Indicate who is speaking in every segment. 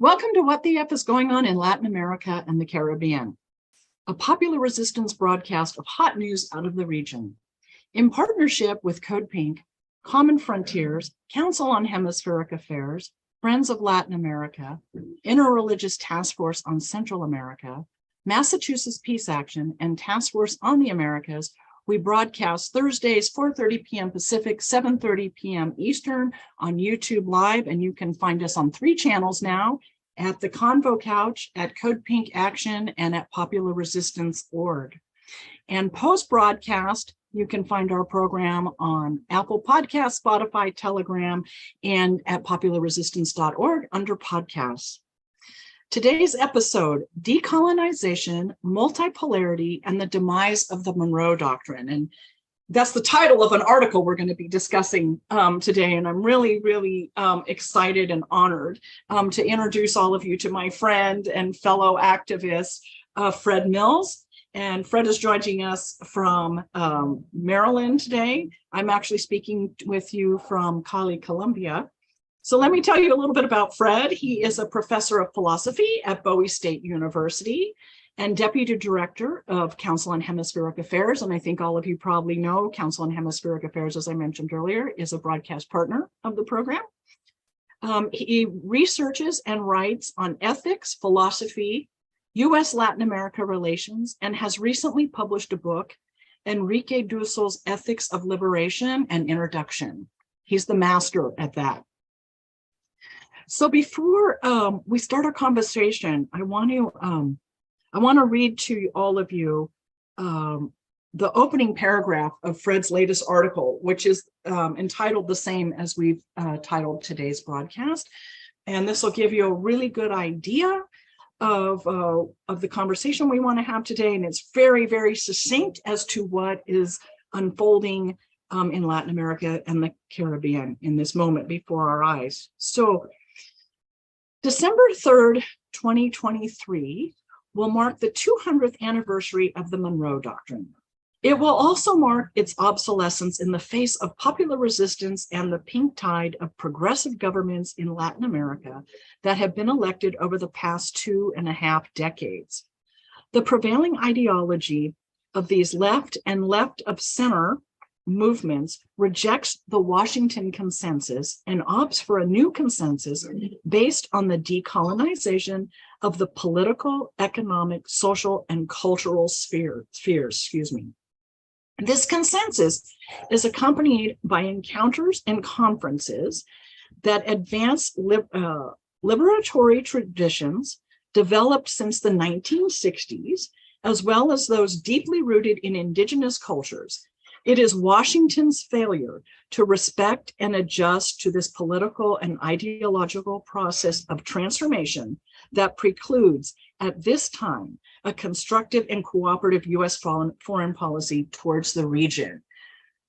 Speaker 1: Welcome to What the F is Going On in Latin America and the Caribbean, a popular resistance broadcast of hot news out of the region. In partnership with Code Pink, Common Frontiers, Council on Hemispheric Affairs, Friends of Latin America, Interreligious Task Force on Central America, Massachusetts Peace Action, and Task Force on the Americas, we broadcast Thursdays, 4:30 p.m. Pacific, 7:30 p.m. Eastern on YouTube Live, and you can find us on 3 channels now, at the Convo Couch, at Code Pink Action, and at popularresistance.org. And post-broadcast, you can find our program on Apple Podcasts, Spotify, Telegram, and at popularresistance.org under podcasts. Today's episode, Decolonization, Multipolarity, and the Demise of the Monroe Doctrine. And that's the title of an article we're going to be discussing today. And I'm really excited and honored to introduce all of you to my friend and fellow activist, Fred Mills. And Fred is joining us from Maryland today. I'm actually speaking with you from Cali, Colombia. So let me tell you a little bit about Fred. He is a professor of philosophy at Bowie State University and deputy director of Council on Hemispheric Affairs. And I think all of you probably know Council on Hemispheric Affairs, as I mentioned earlier, is a broadcast partner of the program. He researches and writes on ethics, philosophy, U.S. Latin America relations, and has recently published a book, Enrique Dussel's Ethics of Liberation and Introduction. He's the master at that. So before we start our conversation, I want to read to all of you the opening paragraph of Fred's latest article, which is entitled the same as we've titled today's broadcast. And this will give you a really good idea of the conversation we want to have today. And it's very succinct as to what is unfolding in Latin America and the Caribbean in this moment before our eyes. So December 3rd, 2023 will mark the 200th anniversary of the Monroe Doctrine. It will also mark its obsolescence in the face of popular resistance and the pink tide of progressive governments in Latin America that have been elected over the past 2.5 decades. The prevailing ideology of these left and left of center movements rejects the Washington consensus and opts for a new consensus based on the decolonization of the political, economic, social, and cultural spheres. This consensus is accompanied by encounters and conferences that advance liberatory traditions developed since the 1960s, as well as those deeply rooted in indigenous cultures. It is Washington's failure to respect and adjust to this political and ideological process of transformation that precludes, at this time, a constructive and cooperative U.S. foreign policy towards the region.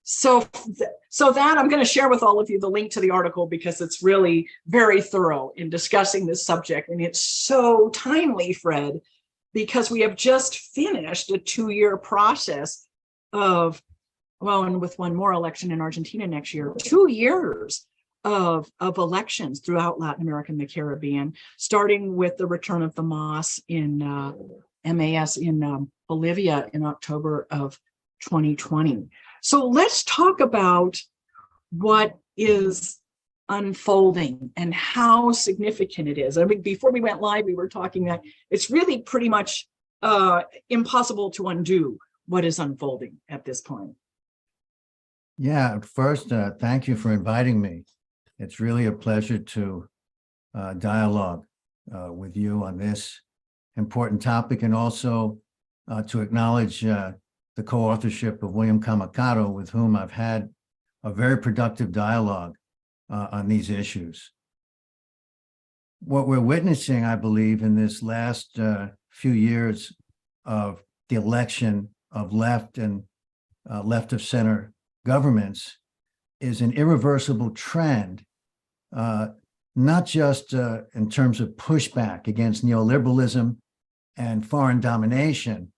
Speaker 1: So that I'm going to share with all of you the link to the article because it's really very thorough in discussing this subject. And it's so timely, Fred, because we have just finished a 2-year process of, well, and with one more election in Argentina next year, 2 years of elections throughout Latin America and the Caribbean, starting with the return of the MAS in Bolivia in October of 2020. So let's talk about what is unfolding and how significant it is. I mean, before we went live, we were talking that it's really pretty much impossible to undo what is unfolding at this point.
Speaker 2: Yeah, first, thank you for inviting me. It's really a pleasure to dialogue with you on this important topic, and also to acknowledge the co-authorship of William Camacaro, with whom I've had a very productive dialogue on these issues. What we're witnessing, I believe, in this last few years of the election of left and left of center governments is an irreversible trend, not just in terms of pushback against neoliberalism and foreign domination,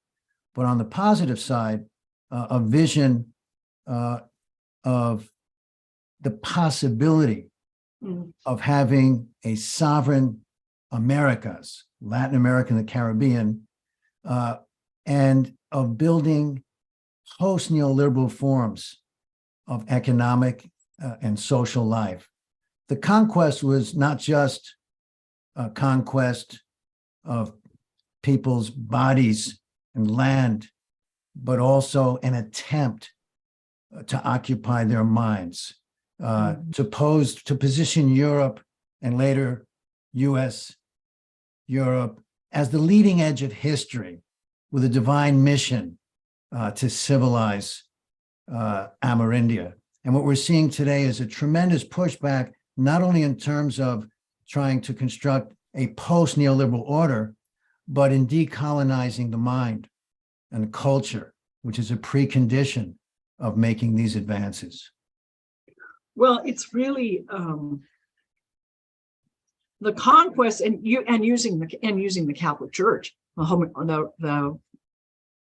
Speaker 2: but on the positive side, a vision of the possibility of having a sovereign Americas, Latin America and the Caribbean, and of building post-neoliberal forms of economic and social life. The conquest was not just a conquest of people's bodies and land, but also an attempt to occupy their minds, to position Europe and later US, Europe as the leading edge of history with a divine mission to civilize Amerindia. And what we're seeing today is a tremendous pushback, not only in terms of trying to construct a post-neoliberal order, but in decolonizing the mind and culture, which is a precondition of making these advances.
Speaker 1: Well, it's really the conquest and using the Catholic Church, the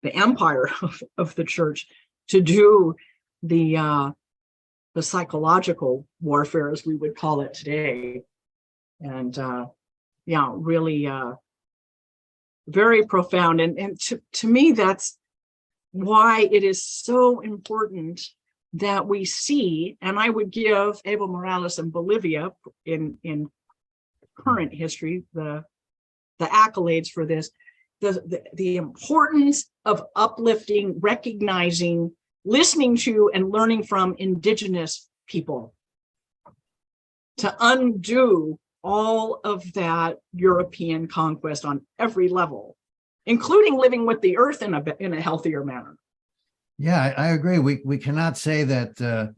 Speaker 1: empire of the church, to do the psychological warfare, as we would call it today, and really very profound. And to me, that's why it is so important that we see, and I would give Evo Morales and Bolivia in current history the accolades for this, the importance of uplifting, recognizing, listening to, and learning from indigenous people to undo all of that European conquest on every level, including living with the earth in a healthier manner.
Speaker 2: Yeah, I agree. We cannot say that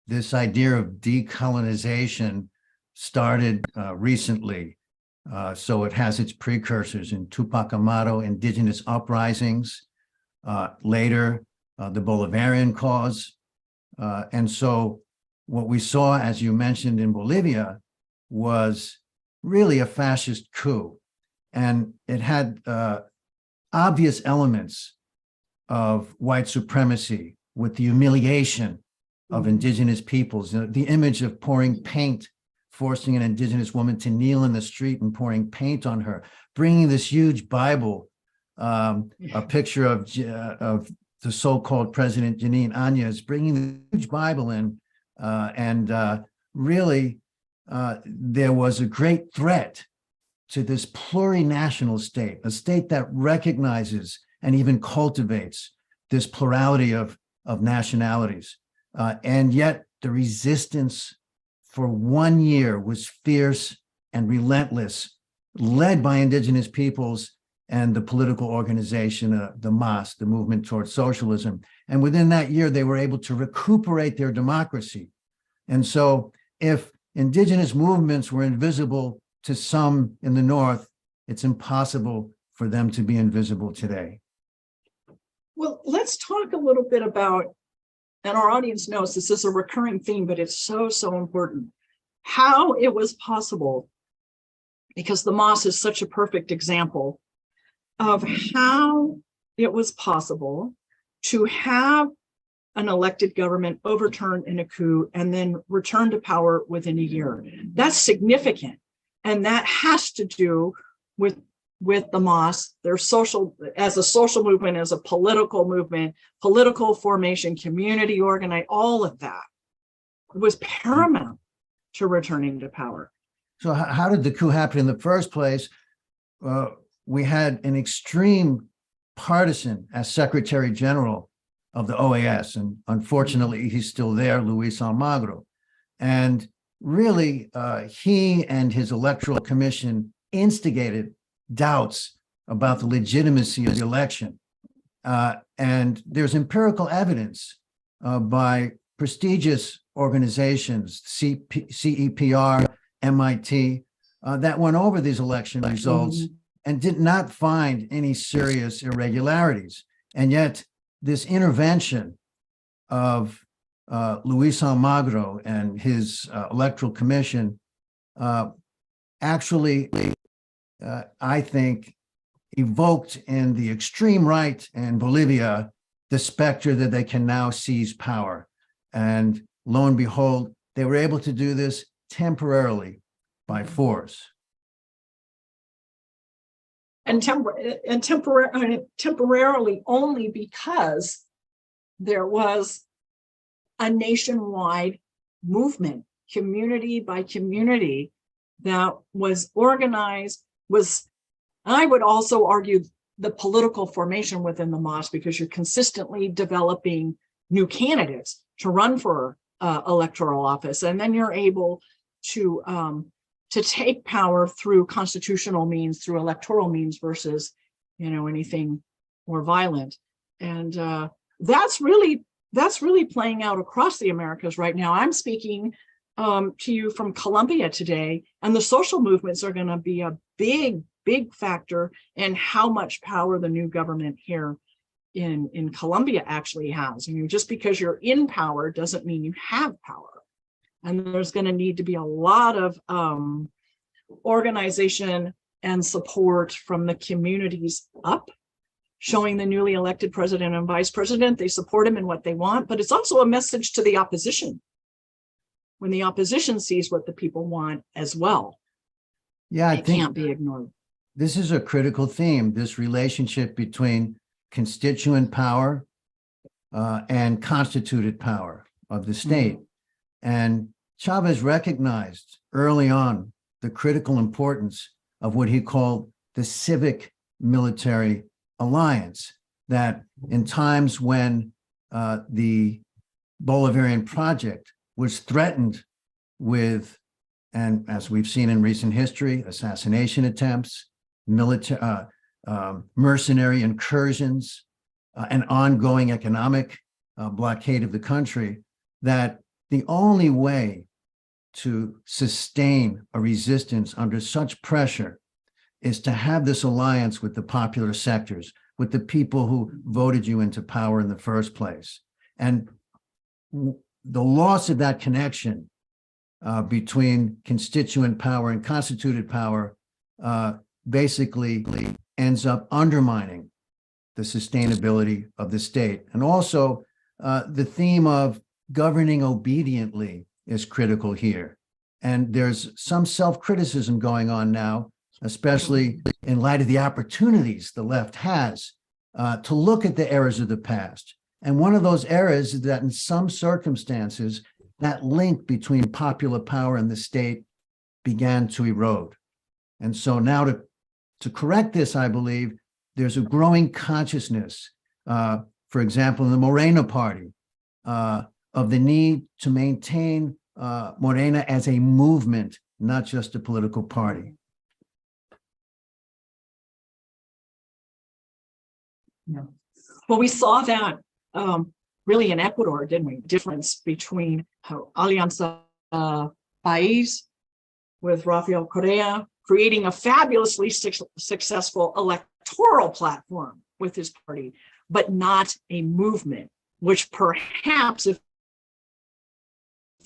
Speaker 2: this idea of decolonization started recently. So it has its precursors in Tupac Amaru indigenous uprisings, later the Bolivarian cause. And so what we saw, as you mentioned, in Bolivia was really a fascist coup. And it had obvious elements of white supremacy with the humiliation of indigenous peoples. The image of pouring paint, forcing an indigenous woman to kneel in the street and pouring paint on her, bringing this huge Bible, a picture of the so-called President Janine Áñez, bringing the huge Bible in, and really there was a great threat to this plurinational state, a state that recognizes and even cultivates this plurality of nationalities. And yet the resistance for 1 year was fierce and relentless, led by indigenous peoples and the political organization, the MAS, the Movement Towards Socialism. And within that year, they were able to recuperate their democracy. And so if indigenous movements were invisible to some in the North, it's impossible for them to be invisible today.
Speaker 1: Well, let's talk a little bit about, and our audience knows this is a recurring theme, but it's so important, how it was possible, because the MAS is such a perfect example of how it was possible to have an elected government overturned in a coup and then return to power within a year. That's significant. And that has to do with the MAS, their social, as a social movement, as a political movement, political formation, community organize, all of that was paramount to returning to power.
Speaker 2: So how did the coup happen in the first place? We had an extreme partisan as Secretary General of the OAS, and unfortunately he's still there, Luis Almagro. And really, he and his electoral commission instigated doubts about the legitimacy of the election. And there's empirical evidence by prestigious organizations, CEPR, MIT, that went over these election results and did not find any serious irregularities. And yet this intervention of Luis Almagro and his electoral commission actually, I think, evoked in the extreme right in Bolivia the specter that they can now seize power. And lo and behold, they were able to do this temporarily by force.
Speaker 1: and temporarily only because there was a nationwide movement, community by community, that was organized, I would also argue, the political formation within the mosque, because you're consistently developing new candidates to run for electoral office, and then you're able to take power through constitutional means, through electoral means, versus anything more violent. And that's really playing out across the Americas right now. I'm speaking to you from Colombia today, and the social movements are going to be a big factor in how much power the new government here in Colombia actually has. Just because you're in power doesn't mean you have power. And there's going to need to be a lot of organization and support from the communities up, showing the newly elected president and vice president they support him in what they want. But it's also a message to the opposition, when the opposition sees what the people want as well.
Speaker 2: Yeah,
Speaker 1: it can't be ignored.
Speaker 2: This is a critical theme, this relationship between constituent power and constituted power of the state. Mm-hmm. And Chavez recognized early on the critical importance of what he called the civic military alliance, that in times when the Bolivarian project was threatened with, and as we've seen in recent history, assassination attempts, mercenary incursions, and ongoing economic blockade of the country, that the only way to sustain a resistance under such pressure is to have this alliance with the popular sectors, with the people who voted you into power in the first place. And the loss of that connection between constituent power and constituted power basically ends up undermining the sustainability of the state. And also the theme of governing obediently is critical here. And there's some self-criticism going on now, especially in light of the opportunities the left has to look at the errors of the past. And one of those errors is that in some circumstances, that link between popular power and the state began to erode. And so now to correct this, I believe, there's a growing consciousness, for example, in the Morena Party, of the need to maintain Morena as a movement, not just a political party.
Speaker 1: Yeah. Well, we saw that really in Ecuador, didn't we? Difference between Alianza País with Rafael Correa creating a fabulously successful electoral platform with his party, but not a movement, which perhaps if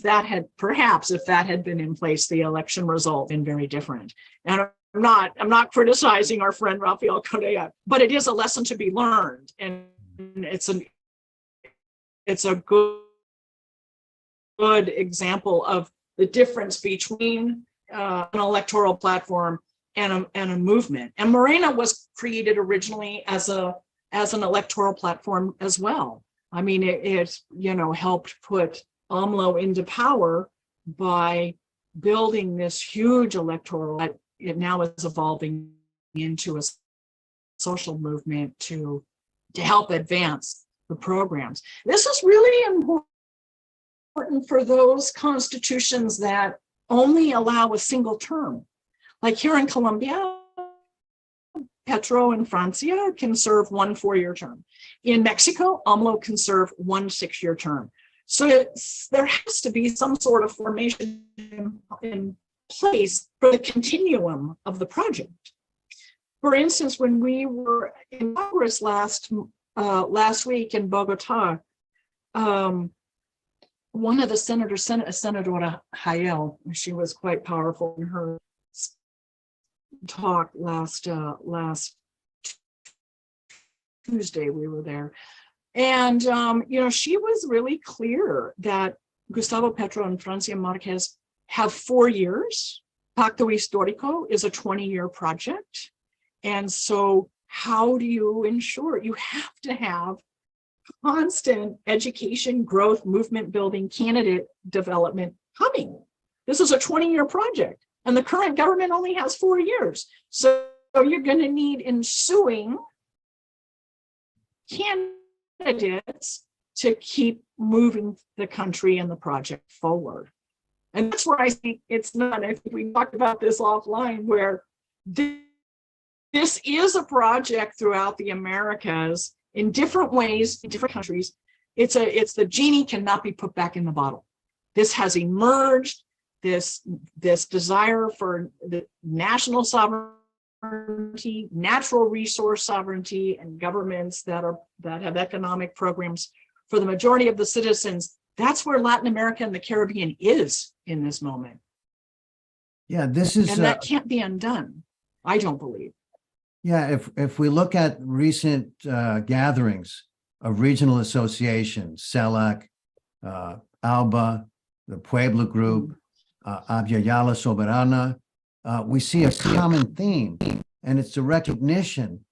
Speaker 1: that had been in place, the election result been very different. And I'm not criticizing our friend Rafael Correa, but it is a lesson to be learned, and it's a good example of the difference between an electoral platform and a movement. And Morena was created originally as an electoral platform as well. I mean, it helped put AMLO into power by building this huge electoral. It now is evolving into a social movement to help advance the programs. This is really important for those constitutions that only allow a single term. Like here in Colombia, Petro and Francia can serve 1 4-year term. In Mexico, AMLO can serve 1 6-year term. So there has to be some sort of formation in place for the continuum of the project. For instance, when we were in Congress last week in Bogota, one of the senators, Senadora Hayel, she was quite powerful in her talk last Tuesday. We were there, and she was really clear that Gustavo Petro and Francia Marquez have 4 years. Pacto Histórico is a 20-year project, And so how do you ensure? You have to have constant education, growth, movement building, candidate development coming. This is a 20-year project, and the current government only has 4 years. So you're going to need ensuing candidates to keep moving the country and the project forward. And that's where I think it's not, I think we talked about this offline, where this is a project throughout the Americas in different ways, in different countries. It's the genie cannot be put back in the bottle. This has emerged, this desire for the national sovereignty, natural resource sovereignty, and governments that have economic programs for the majority of the citizens. That's where Latin America and the Caribbean is in this moment.
Speaker 2: Yeah, this is,
Speaker 1: and that can't be undone, I don't believe.
Speaker 2: Yeah, if we look at recent gatherings of regional associations, CELAC, ALBA, the Pueblo Group, Avyayala Soberana, we see a common theme, and it's the recognition.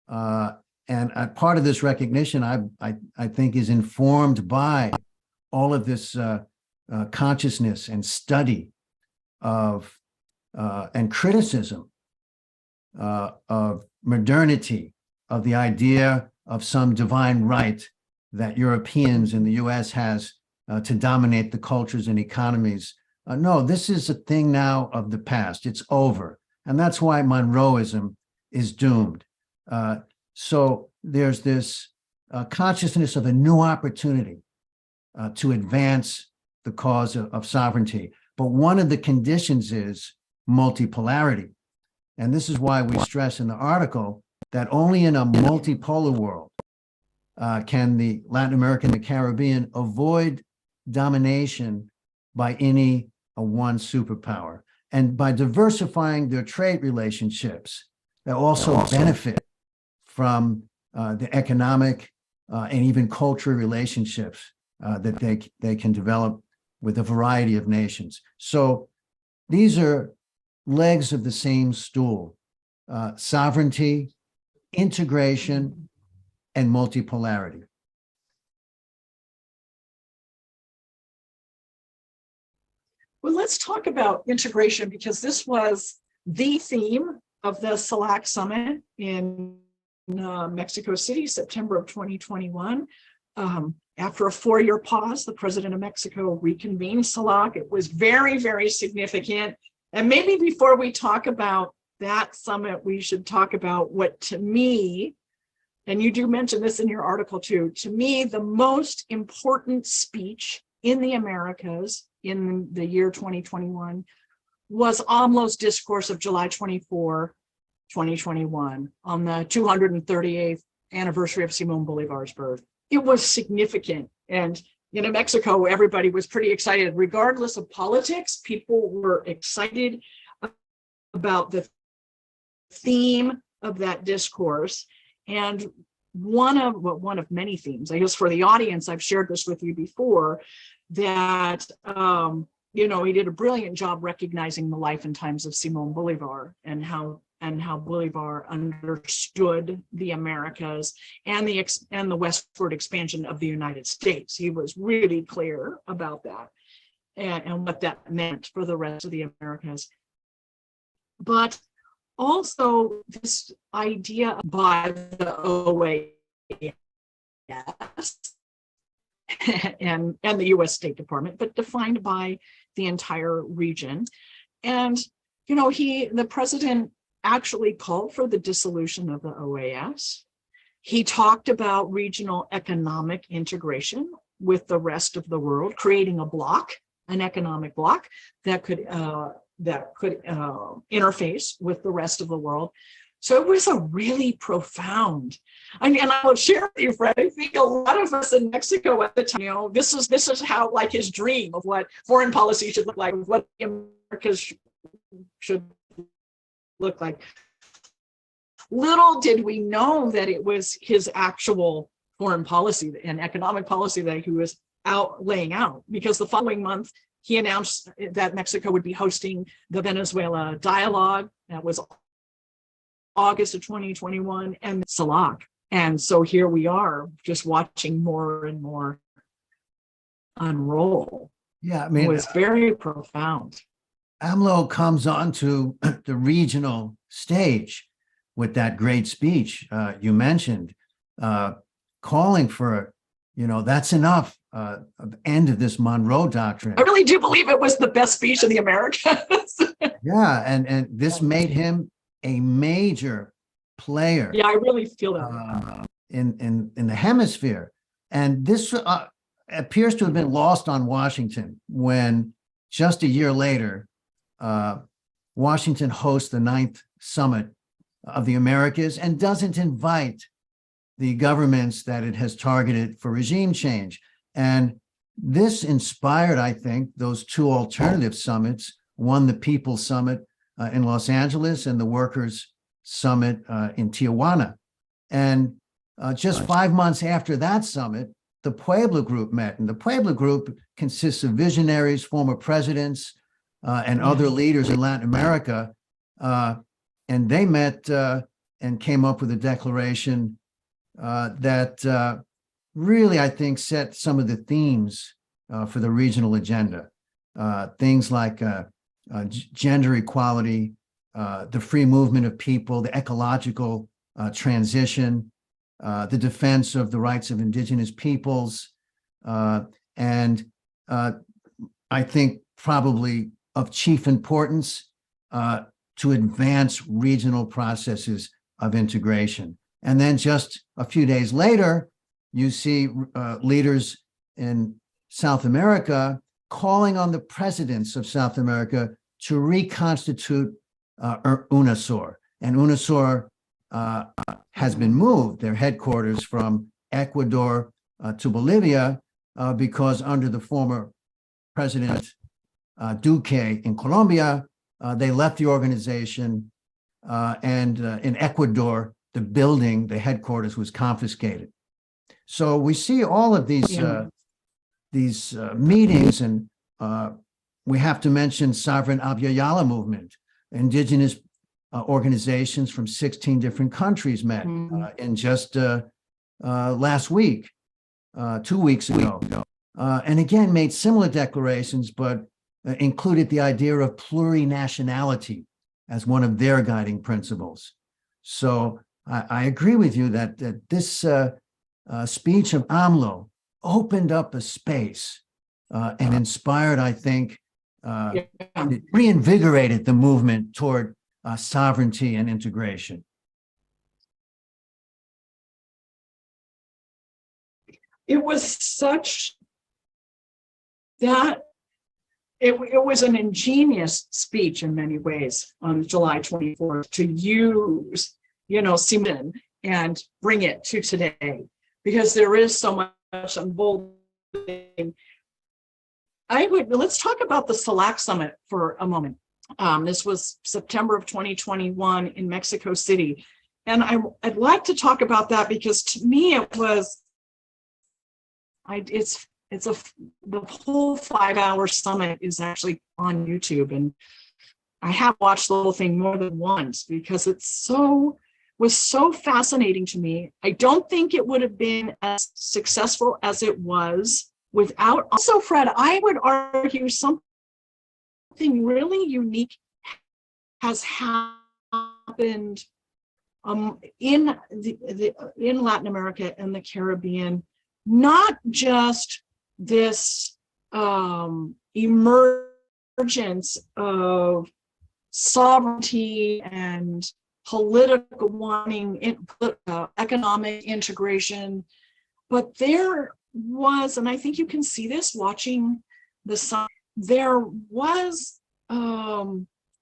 Speaker 2: And part of this recognition, I think, is informed by all of this consciousness and study of and criticism of modernity, of the idea of some divine right that Europeans in the US has to dominate the cultures and economies. No, this is a thing now of the past. It's over. And that's why Monroeism is doomed. So there's this consciousness of a new opportunity to advance the cause of sovereignty. But one of the conditions is multipolarity. And this is why we stress in the article that only in a multipolar world can the Latin American and the Caribbean avoid domination by any one superpower. And by diversifying their trade relationships, they also benefit from the economic and even cultural relationships that they can develop with a variety of nations. So these are legs of the same stool: sovereignty, integration, and multipolarity.
Speaker 1: Well, let's talk about integration, because this was the theme of the CELAC summit in Mexico City, September of 2021. After a 4-year pause, the president of Mexico reconvened CELAC. It was very, very significant. And maybe before we talk about that summit, we should talk about what, to me, and you do mention this in your article too, to me, the most important speech in the Americas in the year 2021 was AMLO's discourse of July 24, 2021, on the 238th anniversary of Simon Bolivar's birth. It was significant. And in Mexico, everybody was pretty excited. Regardless of politics, people were excited about the theme of that discourse. And one of many themes, I guess for the audience, I've shared this with you before, that he did a brilliant job recognizing the life and times of Simon Bolivar and how Bolivar understood the Americas and the westward expansion of the United States. He was really clear about that and what that meant for the rest of the Americas. But also this idea by the OAS and the US State Department, but defined by the entire region. And, the president actually called for the dissolution of the OAS. He talked about regional economic integration with the rest of the world, creating an economic bloc that could interface with the rest of the world. So it was a really profound, and I will share with you, Fred, I think a lot of us in Mexico at the time, this is how, like, his dream of what foreign policy should look like, what the Americas should look like. Little did we know that it was his actual foreign policy and economic policy that he was laying out, because the following month he announced that Mexico would be hosting the Venezuela dialogue. That was August of 2021 and Salak. And so here we are just watching more and more unroll.
Speaker 2: Yeah, I
Speaker 1: It
Speaker 2: mean,
Speaker 1: was very profound.
Speaker 2: AMLO comes onto the regional stage with that great speech you mentioned, calling for, that's enough, end of this Monroe Doctrine.
Speaker 1: I really do believe it was the best speech in the Americas.
Speaker 2: Yeah, and this made him a major player.
Speaker 1: Yeah, I really feel that.
Speaker 2: In the hemisphere. And this appears to have been lost on Washington when just a year later, Washington hosts the 9th Summit of the Americas and doesn't invite the governments that it has targeted for regime change. And this inspired, I think, those two alternative summits, one, the People's Summit in Los Angeles and the Workers' Summit in Tijuana. And just 5 months after that summit, the Puebla Group met. And the Puebla Group consists of visionaries, former presidents, and other leaders in Latin America. And they met and came up with a declaration that really, I think, set some of the themes for the regional agenda. Things like gender equality, the free movement of people, the ecological transition, the defense of the rights of indigenous peoples, and I think probably of chief importance to advance regional processes of integration. And then just a few days later, you see leaders in South America calling on the presidents of South America to reconstitute UNASUR. And UNASUR has been moved, their headquarters, from Ecuador to Bolivia because under the former President Duque in Colombia, they left the organization and in Ecuador, the building, the headquarters was confiscated. So we see all of these meetings, and we have to mention Sovereign Abya movement, indigenous organizations from 16 different countries met in just last week, 2 weeks ago. And again, made similar declarations, but included the idea of plurinationality as one of their guiding principles. So I agree with you that this speech of AMLO opened up a space and inspired, I think, it reinvigorated the movement toward sovereignty and integration.
Speaker 1: It was such that it was an ingenious speech in many ways on July 24th to use, Seaman and bring it to today, because there is so much unfolding. Let's talk about the SELAC Summit for a moment. This was September of 2021 in Mexico City. And I'd like to talk about that because to me it was, the whole 5-hour summit is actually on YouTube. And I have watched the whole thing more than once because it was so fascinating to me. I don't think it would have been as successful as it was without. Also, Fred, I would argue something really unique has happened in Latin America and the Caribbean. Not just this emergence of sovereignty and political wanting, economic integration, but there was, and I think you can see this watching the sun, there was a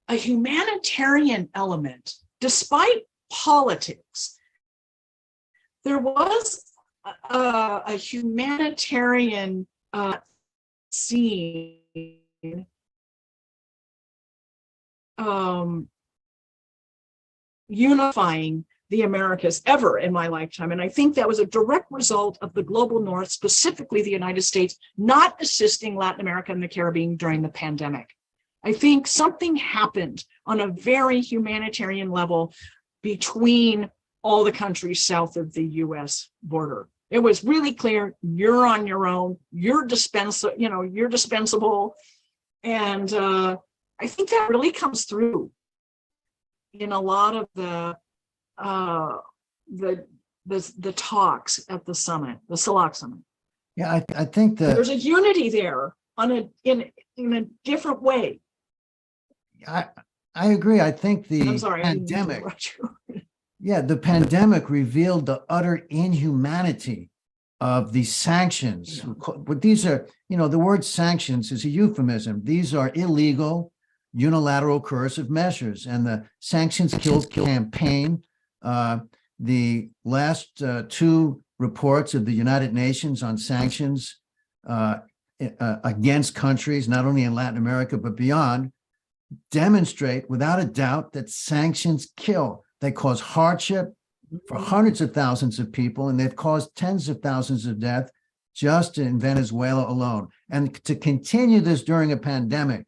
Speaker 1: humanitarian element, despite politics. There was a humanitarian scene unifying the Americas ever in my lifetime. And I think that was a direct result of the global North, specifically the United States, not assisting Latin America and the Caribbean during the pandemic. I think something happened on a very humanitarian level between all the countries south of the US border. It was really clear, you're on your own, you're dispensable. And I think that really comes through in a lot of the talks at the summit, the CELAC summit.
Speaker 2: Yeah, I think that
Speaker 1: there's a unity there in a different way.
Speaker 2: I agree. I think the
Speaker 1: I'm sorry,
Speaker 2: pandemic,
Speaker 1: the
Speaker 2: pandemic revealed the utter inhumanity of the sanctions.
Speaker 1: Yeah.
Speaker 2: But these are, the word sanctions is a euphemism. These are illegal, unilateral, coercive measures. And the sanctions killed campaign, the last two reports of the United Nations on sanctions against countries, not only in Latin America, but beyond, demonstrate without a doubt that sanctions kill. They cause hardship for hundreds of thousands of people, and they've caused tens of thousands of deaths just in Venezuela alone. And to continue this during a pandemic,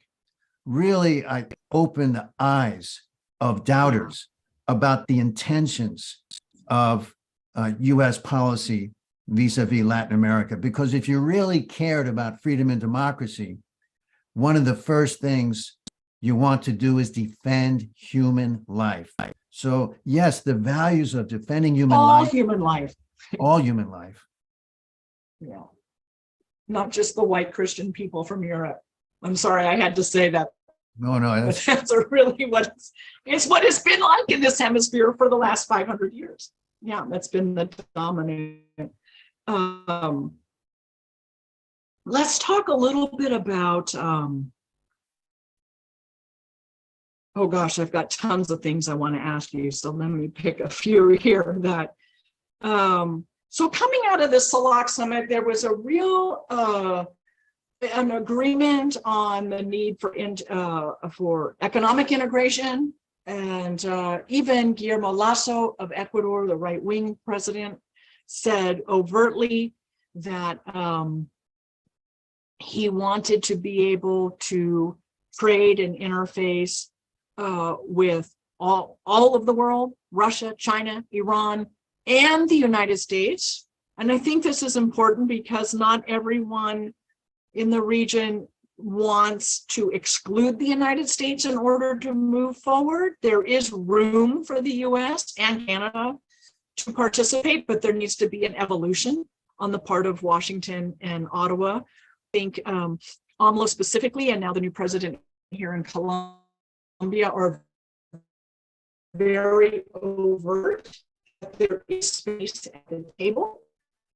Speaker 2: really, I opened the eyes of doubters about the intentions of U.S. policy vis-a-vis Latin America. Because if you really cared about freedom and democracy, one of the first things you want to do is defend human life. So yes, the values of defending human life.
Speaker 1: All human life.
Speaker 2: All human life.
Speaker 1: Yeah. Not just the white Christian people from Europe. I'm sorry, I had to say that.
Speaker 2: No,
Speaker 1: that's really what it's what it's been like in this hemisphere for the last 500 years. Yeah, that's been the dominant. Let's talk a little bit about, oh gosh, I've got tons of things I want to ask you. So let me pick a few here that, so coming out of the CELAC summit, there was a real, an agreement on the need for economic integration. And even Guillermo Lasso of Ecuador, the right-wing president, said overtly that he wanted to be able to trade and interface with all of the world, Russia, China, Iran, and the United States. And I think this is important because not everyone in the region wants to exclude the United States in order to move forward. There is room for the US and Canada to participate, but there needs to be an evolution on the part of Washington and Ottawa. I think AMLO specifically, and now the new president here in Colombia, are very overt that there is space at the table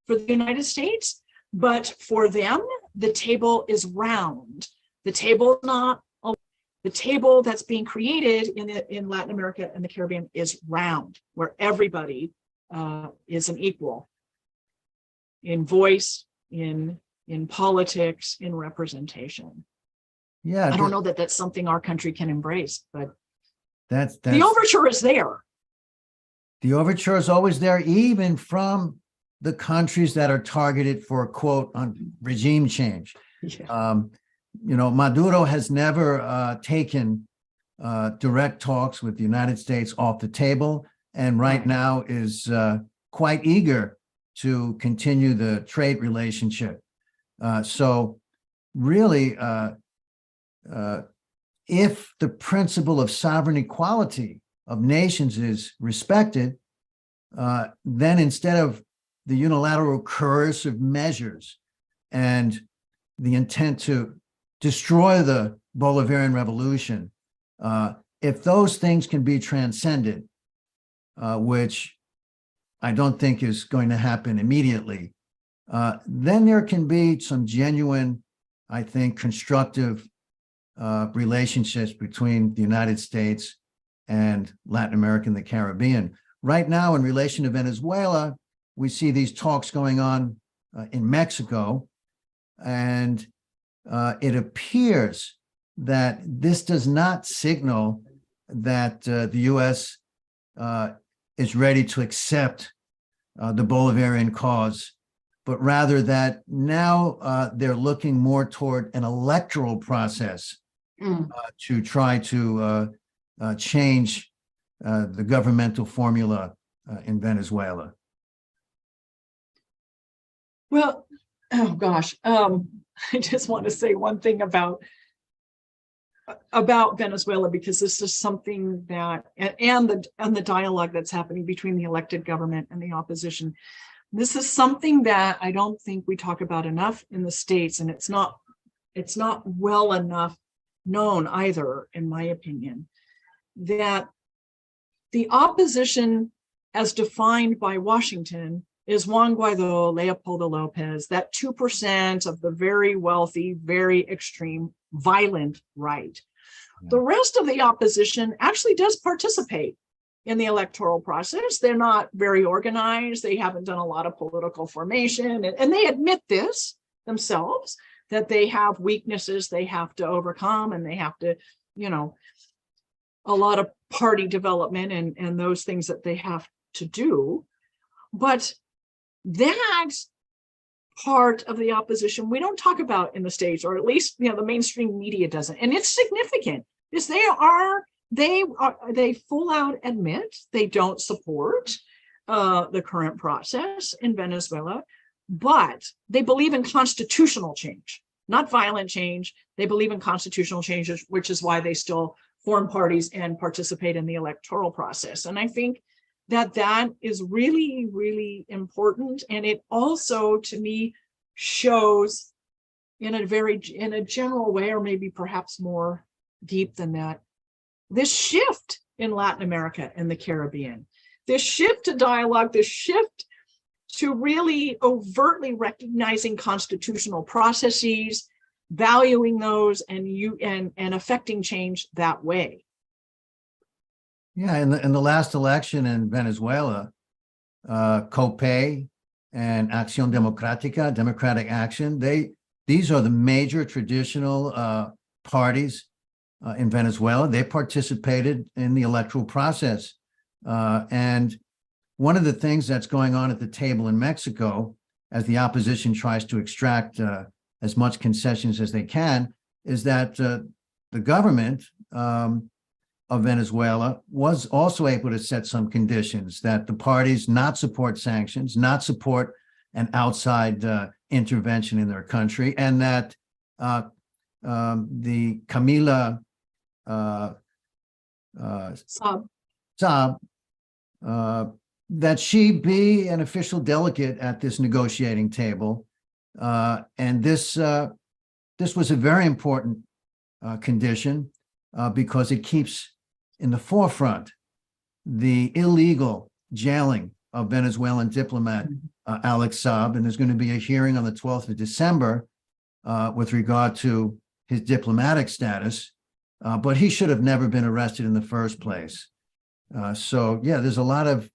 Speaker 1: for the United States. But for them, the table is round. The table the table that's being created in Latin America and the Caribbean is round, where everybody is an equal in voice, in politics, in representation.
Speaker 2: Yeah,
Speaker 1: I don't know that that's something our country can embrace, but
Speaker 2: that's
Speaker 1: the overture is there.
Speaker 2: The overture is always there, even from the countries that are targeted for, quote, on regime change. Yeah. Maduro has never taken direct talks with the United States off the table, and right now is quite eager to continue the trade relationship. So really, if the principle of sovereign equality of nations is respected, then instead of the unilateral coercive measures and the intent to destroy the Bolivarian revolution, if those things can be transcended, which I don't think is going to happen immediately, then there can be some genuine, I think, constructive relationships between the United States and Latin America and the Caribbean. Right now, in relation to Venezuela, we see these talks going on in Mexico, and it appears that this does not signal that the U.S. Is ready to accept the Bolivarian cause, but rather that now they're looking more toward an electoral process to try to change the governmental formula in Venezuela?
Speaker 1: Well, oh gosh, I just want to say one thing about Venezuela, because this is something that, and the dialogue that's happening between the elected government and the opposition. This is something that I don't think we talk about enough in the States, and it's not well enough known either, in my opinion, that the opposition as defined by Washington is Juan Guaido, Leopoldo Lopez, that 2% of the very wealthy, very extreme, violent right. Yeah. The rest of the opposition actually does participate in the electoral process. They're not very organized. They haven't done a lot of political formation, and they admit this themselves, that they have weaknesses they have to overcome, and they have to, a lot of party development and those things that they have to do. But that part of the opposition we don't talk about in the States, or at least the mainstream media doesn't, and it's significant, is they full out admit they don't support the current process in Venezuela, but they believe in constitutional change, not violent change. They believe in constitutional changes, which is why they still form parties and participate in the electoral process. And I think that is really, really important. And it also, to me, shows in a general way, or maybe perhaps more deep than that, this shift in Latin America and the Caribbean, this shift to dialogue, this shift to really overtly recognizing constitutional processes, valuing those, and affecting change that way.
Speaker 2: Yeah, in the last election in Venezuela, COPE and Acción Democrática, Democratic Action, these are the major traditional parties in Venezuela. They participated in the electoral process. And one of the things that's going on at the table in Mexico, as the opposition tries to extract as much concessions as they can, is that the government of Venezuela was also able to set some conditions that the parties not support sanctions, not support an outside intervention in their country, and that the Camila Saab, that she be an official delegate at this negotiating table. And this was a very important condition because it keeps in the forefront the illegal jailing of Venezuelan diplomat Alex Saab. And there's going to be a hearing on the 12th of December with regard to his diplomatic status, but he should have never been arrested in the first place. So yeah, there's a lot of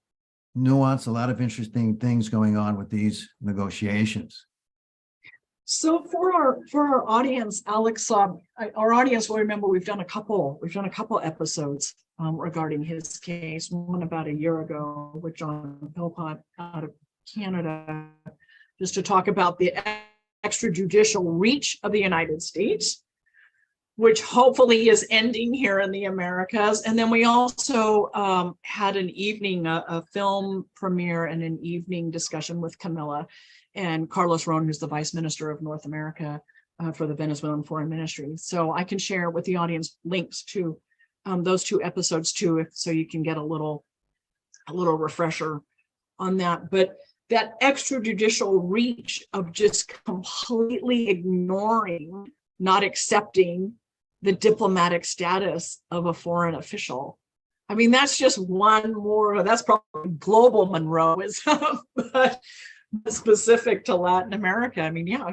Speaker 2: nuance, a lot of interesting things going on with these negotiations.
Speaker 1: So for our audience, Alex, our audience will remember we've done a couple episodes regarding his case. One about a year ago with John Philpott out of Canada, just to talk about the extrajudicial reach of the United States, which hopefully is ending here in the Americas. And then we also had an evening, a film premiere and an evening discussion with Camila and Carlos Ron, who's the Vice Minister of North America for the Venezuelan Foreign Ministry. So I can share with the audience links to those two episodes too, so you can get a little refresher on that. But that extrajudicial reach of just completely ignoring, not accepting the diplomatic status of a foreign official. I mean, that's just one more, that's probably global Monroe, but specific to Latin America. I mean, yeah,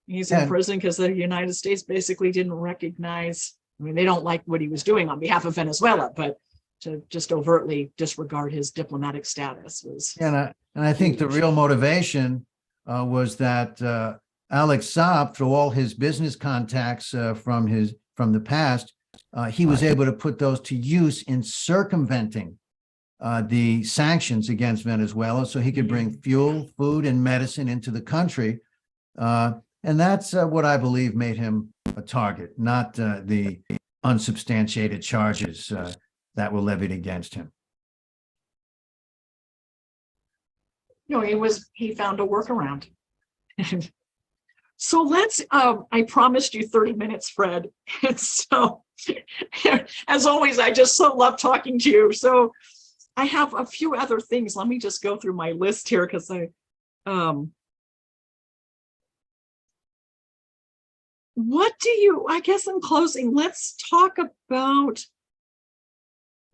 Speaker 1: he's in prison because the United States basically didn't recognize, I mean, they don't like what he was doing on behalf of Venezuela, but to just overtly disregard his diplomatic status was.
Speaker 2: And I think the real motivation was that Alex Saab, through all his business contacts from the past, he was able to put those to use in circumventing the sanctions against Venezuela, so he could bring fuel, food, and medicine into the country. And that's what I believe made him a target, not the unsubstantiated charges that were levied against him.
Speaker 1: No, he found a workaround. So let's, I promised you 30 minutes, Fred. And so as always, I just so love talking to you. So I have a few other things. Let me just go through my list here because what do you, I guess in closing, let's talk about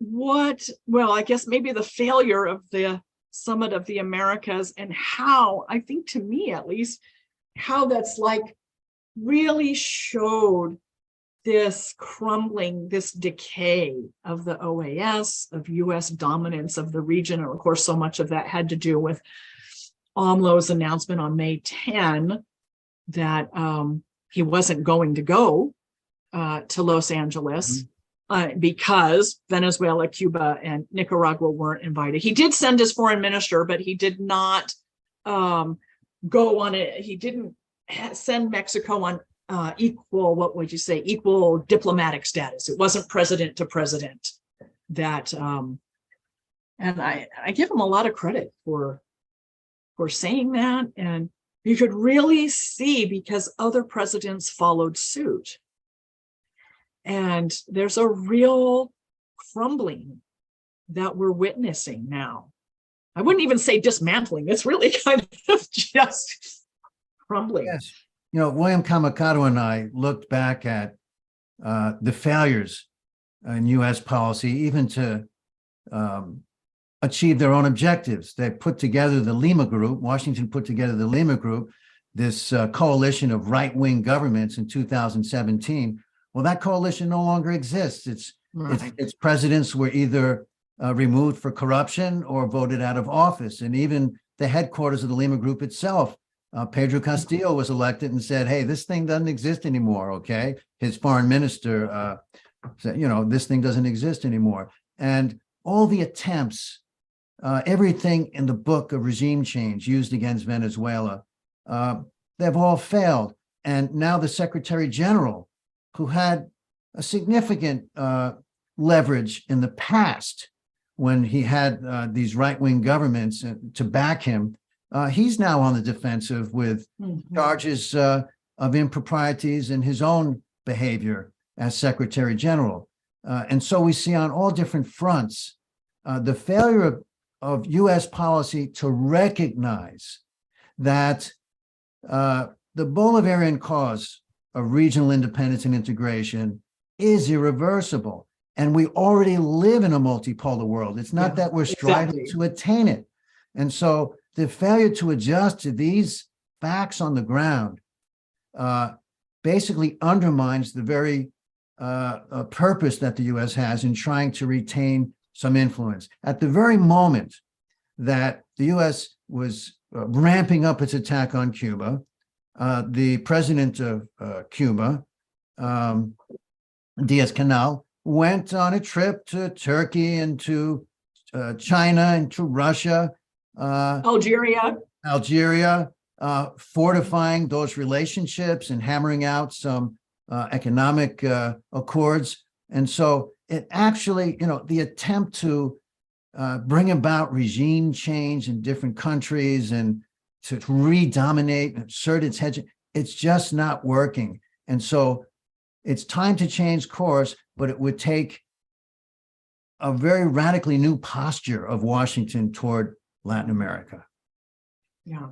Speaker 1: I guess maybe the failure of the Summit of the Americas and how, I think to me at least, how that's like really showed this crumbling, this decay of the OAS, of US dominance of the region. And of course, so much of that had to do with AMLO's announcement on May 10 that he wasn't going to go to Los Angeles because Venezuela, Cuba, and Nicaragua weren't invited. He did send his foreign minister, but he did not go on it. He didn't send Mexico on equal diplomatic status. It wasn't president to president that, and I give him a lot of credit for saying that. And you could really see because other presidents followed suit. And there's a real crumbling that we're witnessing now. I wouldn't even say dismantling. It's really kind of just crumbling.
Speaker 2: Yes. You know, William Camacaro and I looked back at the failures in U.S. policy, even to achieve their own objectives. They put together the Lima Group. Washington put together the Lima Group, this coalition of right-wing governments in 2017. Well, that coalition no longer exists. Its presidents were either removed for corruption or voted out of office. And even the headquarters of the Lima Group itself, Pedro Castillo was elected and said, hey, this thing doesn't exist anymore, okay? His foreign minister said, you know, this thing doesn't exist anymore. And all the attempts, everything in the book of regime change used against Venezuela, they've all failed. And now the Secretary General, who had a significant leverage in the past when he had these right-wing governments to back him, he's now on the defensive with charges of improprieties in his own behavior as Secretary General. And so we see on all different fronts the failure of U.S. policy to recognize that the Bolivarian cause of regional independence and integration is irreversible. And we already live in a multipolar world. It's not that we're striving to attain it. And so the failure to adjust to these facts on the ground basically undermines the very purpose that the U.S. has in trying to retain some influence. At the very moment that the U.S. was ramping up its attack on Cuba, the president of Cuba, Diaz-Canel, went on a trip to Turkey and to China and to Russia,
Speaker 1: Algeria,
Speaker 2: fortifying those relationships and hammering out some economic accords. And so it actually, you know, the attempt to bring about regime change in different countries and to redominate and assert its head, it's just not working. And so it's time to change course, but it would take a very radically new posture of Washington toward Latin America.
Speaker 1: Yeah,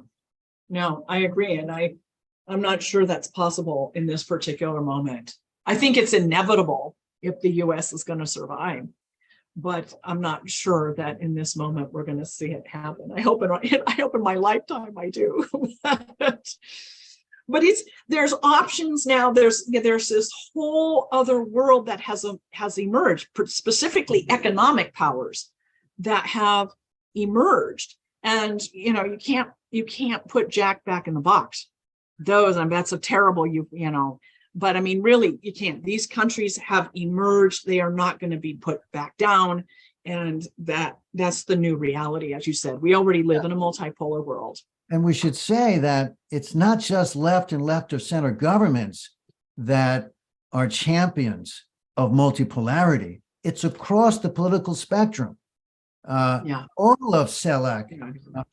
Speaker 1: no, I agree. And I'm not sure that's possible in this particular moment. I think it's inevitable if the US is going to survive, but I'm not sure that in this moment we're going to see it happen. I hope in my lifetime I do. But there's options now. There's this whole other world that has emerged, specifically economic powers that have emerged. And you know, you can't put Jack back in the box. That's a terrible but I mean, really, you can't. These countries have emerged. They are not going to be put back down. And that's the new reality, as you said. We already live in a multipolar world.
Speaker 2: And we should say that it's not just left and left of center governments that are champions of multipolarity. it's across the political spectrum.
Speaker 1: Yeah.
Speaker 2: All of CELAC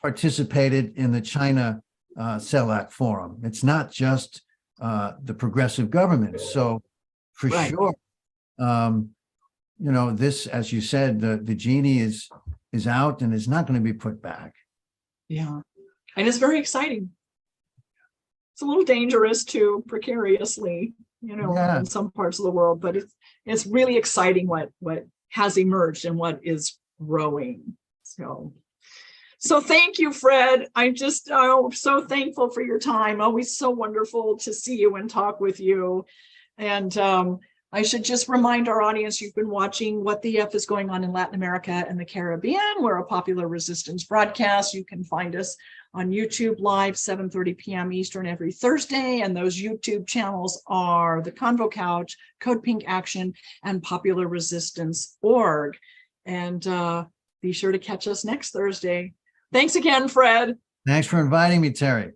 Speaker 2: participated in the China CELAC forum. It's not just the progressive governments. So for
Speaker 1: Right.
Speaker 2: sure, this, as you said, the genie is out and is not going to be put back.
Speaker 1: Yeah. And it's very exciting. It's a little dangerous too, precariously, in some parts of the world, but it's really exciting what has emerged and what is growing. So thank you, Fred. I'm just so thankful for your time. Always so wonderful to see you and talk with you. And I should just remind our audience, you've been watching What the F is Going On in Latin America and the Caribbean. We're a popular resistance broadcast. You can find us on YouTube live, 7:30 p.m. Eastern every Thursday. And those YouTube channels are the Convo Couch, Code Pink Action, and Popular Resistance Org. And be sure to catch us next Thursday. Thanks again, Fred.
Speaker 2: Thanks for inviting me, Terry.